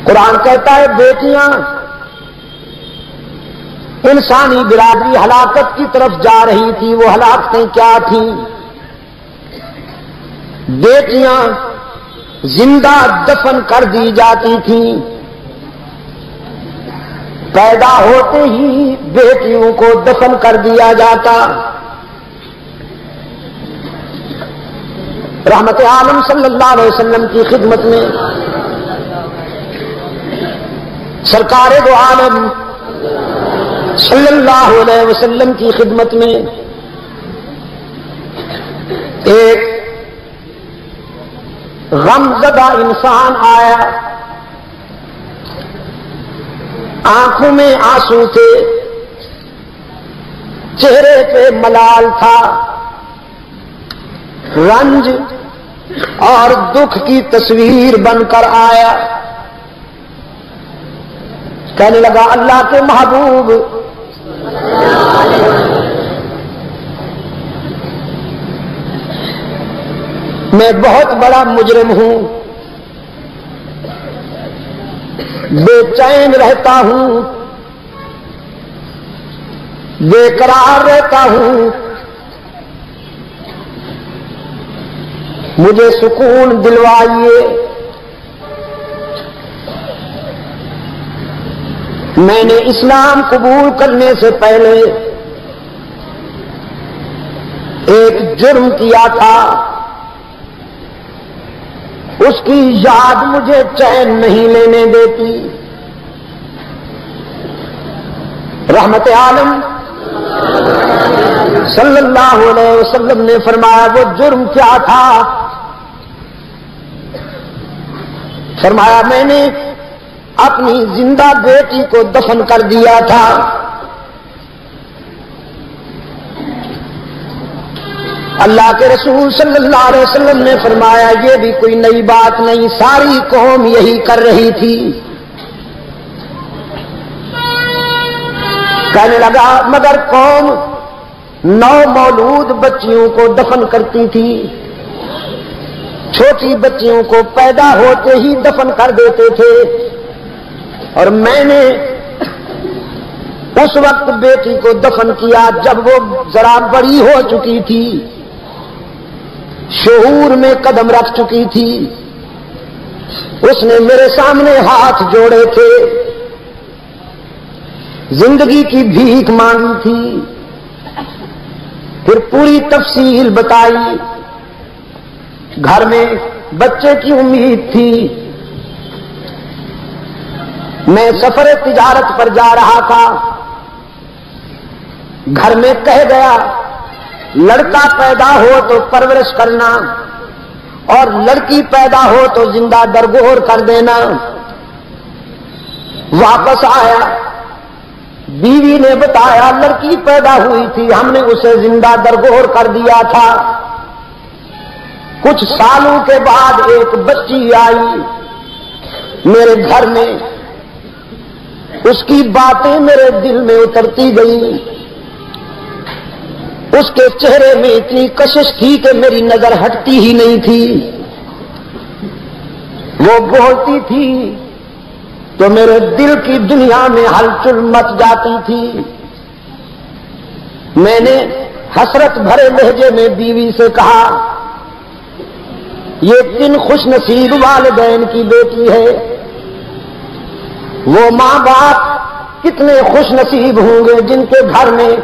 قرآن کہتا ہے بیٹیاں انسانی برادری ہلاکت کی طرف جا رہی تھی. وہ ہلاکتیں کیا تھیں؟ بیٹیاں زندہ دفن کر دی جاتی تھیں. پیدا ہوتے ہی بیٹیوں کو دفن کر دیا جاتا. رحمت عالم صلی اللہ علیہ وسلم کی خدمت میں، سرکار دو عالم صلی اللہ علیہ وسلم کی خدمت میں ایک غمزدہ انسان آیا. آنکھوں میں آنسو تھے، چہرے پہ ملال تھا، رنج اور دکھ کی تصویر بن کر آیا. کہنے لگا اللہ کے محبوب، میں بہت بڑا مجرم ہوں، بے چین رہتا ہوں، بے قرار رہتا ہوں، مجھے سکون دلوائیے. میں نے اسلام قبول کرنے سے پہلے ایک جرم کیا تھا، اس کی یاد مجھے چین نہیں لینے دیتی. رحمت عالم صلی اللہ علیہ وسلم نے فرمایا وہ جرم کیا تھا؟ فرمایا میں نے اپنی زندہ بیٹی کو دفن کر دیا تھا. اللہ کے رسول صلی اللہ علیہ وسلم نے فرمایا یہ بھی کوئی نئی بات نہیں، ساری قوم یہی کر رہی تھی. کہنے لگا مگر قوم 9 مولود بچیوں کو دفن کرتی تھی، چھوٹی بچیوں کو پیدا ہوتے ہی دفن کر دیتے تھے، اور میں نے اس وقت بیٹی کو دفن کیا جب وہ ذرا بڑی ہو چکی تھی، شعور میں قدم رکھ چکی تھی. اس نے میرے سامنے ہاتھ جوڑے تھے، زندگی کی بھیک مانگی تھی، پھر پوری تفصیل بتائی. گھر میں بچے کی امید تھی. میں سفر تجارت پر جا رہا تھا، گھر میں کہہ گیا لڑکا پیدا ہو تو پرورش کرنا اور لڑکی پیدا ہو تو زندہ درگور کر دینا. واپس آیا، بیوی نے بتایا لڑکی پیدا ہوئی تھی، ہم نے اسے زندہ درگور کر دیا تھا. کچھ سالوں کے بعد ایک بچی آئی میرے گھر میں، اس کی باتیں میرے دل میں اترتی گئی. اس کے چہرے میں اتنی کشش تھی کہ میری نظر ہٹتی ہی نہیں تھی. وہ بولتی تھی تو میرے دل کی دنیا میں ہلچل مچ جاتی تھی. میں نے حسرت بھرے لہجے میں بیوی سے کہا یہ کن خوش نصیب والدین کی بیٹی ہے، وہ ماں باپ کتنے خوش نصیب ہوں گے جن کے گھر میں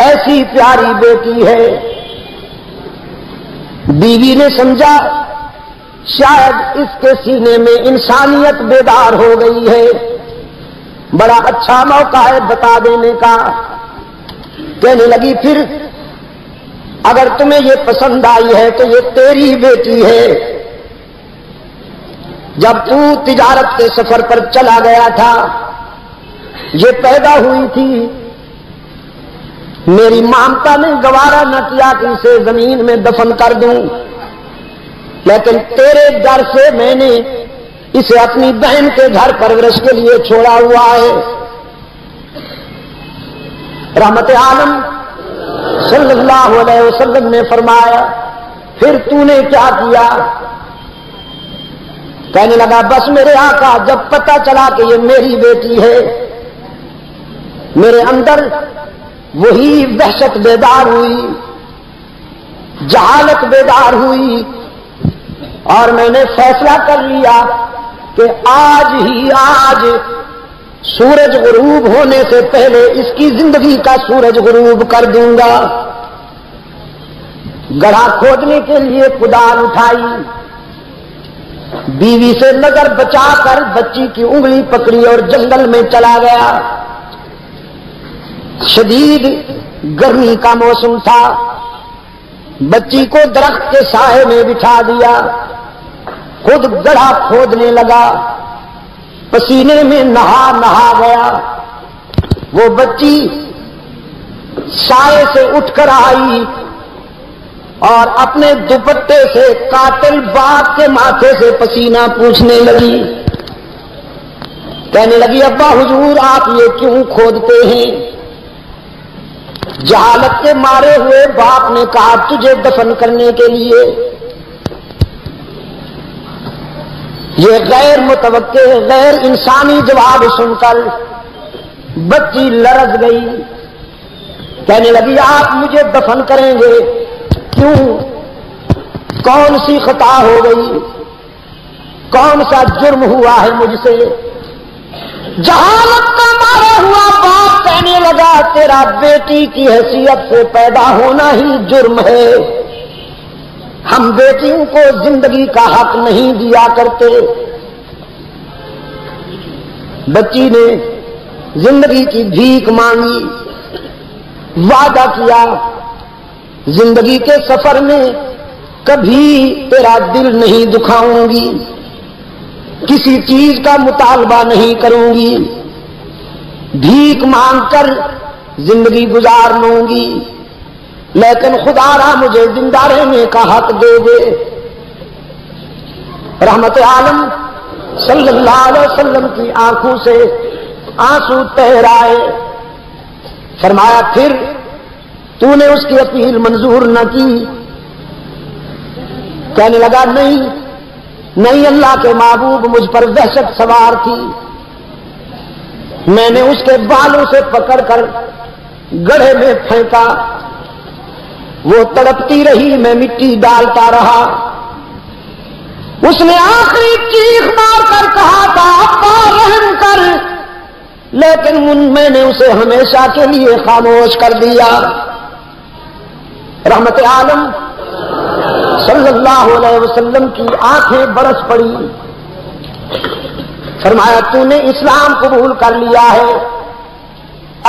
ایسی پیاری بیٹی ہے. بیوی نے سمجھا شاید اس کے سینے میں انسانیت بیدار ہو گئی ہے، بڑا اچھا موقع ہے بتا دینے کا. کہنے لگی پھر اگر تمہیں یہ پسند آئی ہے تو یہ تیری بیٹی ہے. جب تو تجارت کے سفر پر چلا گیا تھا یہ پیدا ہوئی تھی. میری مامتا نے گوارا نہ کیا کہ اسے زمین میں دفن کر دوں، لیکن تیرے ڈر سے میں نے اسے اپنی بہن کے گھر پرورش کے لیے چھوڑا ہوا ہے. رحمت عالم صلی اللہ علیہ وسلم نے فرمایا پھر تو نے کیا کیا؟ کہنے لگا بس میرے آقا جب پتہ چلا کہ یہ میری بیٹی ہے میرے اندر وہی وحشت بیدار ہوئی، جہالت بیدار ہوئی، اور میں نے فیصلہ کر لیا کہ آج سورج غروب ہونے سے پہلے اس کی زندگی کا سورج غروب کر دوں گا۔ گڑھا کھودنے کے لیے کدال اٹھائی، بیوی سے نظر بچا کر بچی کی انگلی پکڑی اور جنگل میں چلا گیا۔ شدید گرمی کا موسم تھا، بچی کو درخت کے سائے میں بٹھا دیا، خود گڑھا کھودنے لگا، پسینے میں نہا گیا۔ وہ بچی سائے سے اٹھ کر آئی اور اپنے دوپٹے سے قاتل باپ کے ماتھے سے پسینہ پوچھنے لگی، کہنے لگی ابا حضور آپ یہ کیوں کھودتے ہیں؟ جہالت کے مارے ہوئے باپ نے کہا تجھے دفن کرنے کے لیے۔ یہ غیر متوقع غیر انسانی جواب سن کر بچی لرز گئی، کہنے لگی آپ مجھے دفن کریں گے؟ کیوں؟ کون سی خطا ہو گئی؟ کون سا جرم ہوا ہے مجھ سے؟ جہالت کا مارا ہوا باپ کہنے لگا تیرا بیٹی کی حیثیت سے پیدا ہونا ہی جرم ہے، ہم بیٹیوں کو زندگی کا حق نہیں دیا کرتے۔ بچی نے زندگی کی بھیک مانگی، وعدہ کیا زندگی کے سفر میں کبھی تیرا دل نہیں دکھاؤں گی، کسی چیز کا مطالبہ نہیں کروں گی، بھیک مانگ کر زندگی گزار لوں گی، لیکن خدا را مجھے زندہ رہنے کا حق دے دے۔ رحمت عالم صلی اللہ علیہ وسلم کی آنکھوں سے آنسو تہر آئے، فرمایا پھر تو نے اس کی اپیل منظور نہ کی؟ کہنے لگا نہیں اللہ کے محبوب مجھ پر وحشت سوار تھی، میں نے اس کے بالوں سے پکڑ کر گڑھے میں پھینکا، وہ تڑپتی رہی، میں مٹی ڈالتا رہا، اس نے آخری چیخ مار کر کہا تھا ابا رحم کر، لیکن میں نے اسے ہمیشہ کے لیے خاموش کر دیا۔ رحمت عالم صلی اللہ علیہ وسلم کی آنکھیں برس پڑی، فرمایا تو نے اسلام قبول کر لیا ہے،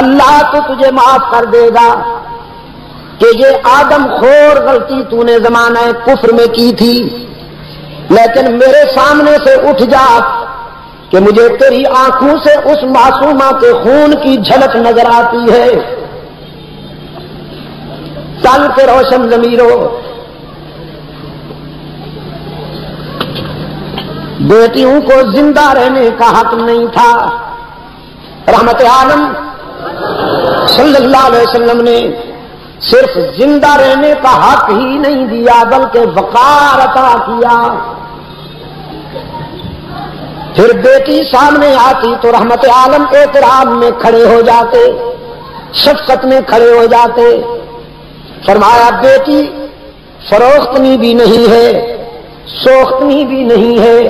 اللہ تو تجھے معاف کر دے گا کہ یہ آدم خور غلطی تو نے زمانہ کفر میں کی تھی، لیکن میرے سامنے سے اٹھ جا کہ مجھے تیری آنکھوں سے اس معصومہ کے خون کی جھلک نظر آتی ہے۔ چل کے روشن ضمیرو، بیٹیوں کو زندہ رہنے کا حق نہیں تھا۔ رحمت عالم صلی اللہ علیہ وسلم نے صرف زندہ رہنے کا حق ہی نہیں دیا بلکہ وقار عطا کیا۔ پھر بیٹی سامنے آتی تو رحمت عالم احترام میں کھڑے ہو جاتے، شفقت میں کھڑے ہو جاتے، فرمایا بیٹی فروختنی بھی نہیں ہے، سوختنی بھی نہیں ہے،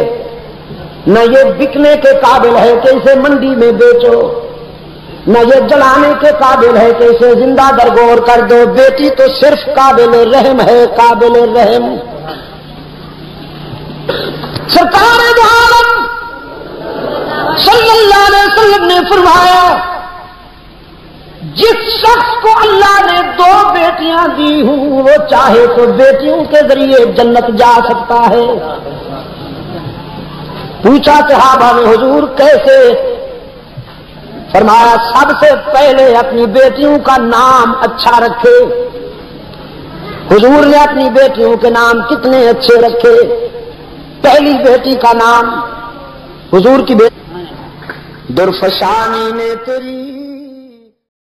نہ یہ بکنے کے قابل ہے کہ اسے منڈی میں بیچو، نہ یہ جلانے کے قابل ہے کہ اسے زندہ درگور کر دو، بیٹی تو صرف قابل رحم ہے، قابل رحم۔ سرکار دو عالم صلی اللہ علیہ وسلم نے فرمایا جس شخص کو اللہ نے 2 بیٹیاں دی ہوں وہ چاہے تو بیٹیوں کے ذریعے جنت جا سکتا ہے۔ پوچھا صحابہ نے حضور کیسے؟ فرمایا سب سے پہلے اپنی بیٹیوں کا نام اچھا رکھے۔ حضور نے اپنی بیٹیوں کے نام کتنے اچھے رکھے۔ پہلی بیٹی کا نام حضور کی بیٹی درفشانی نے تیری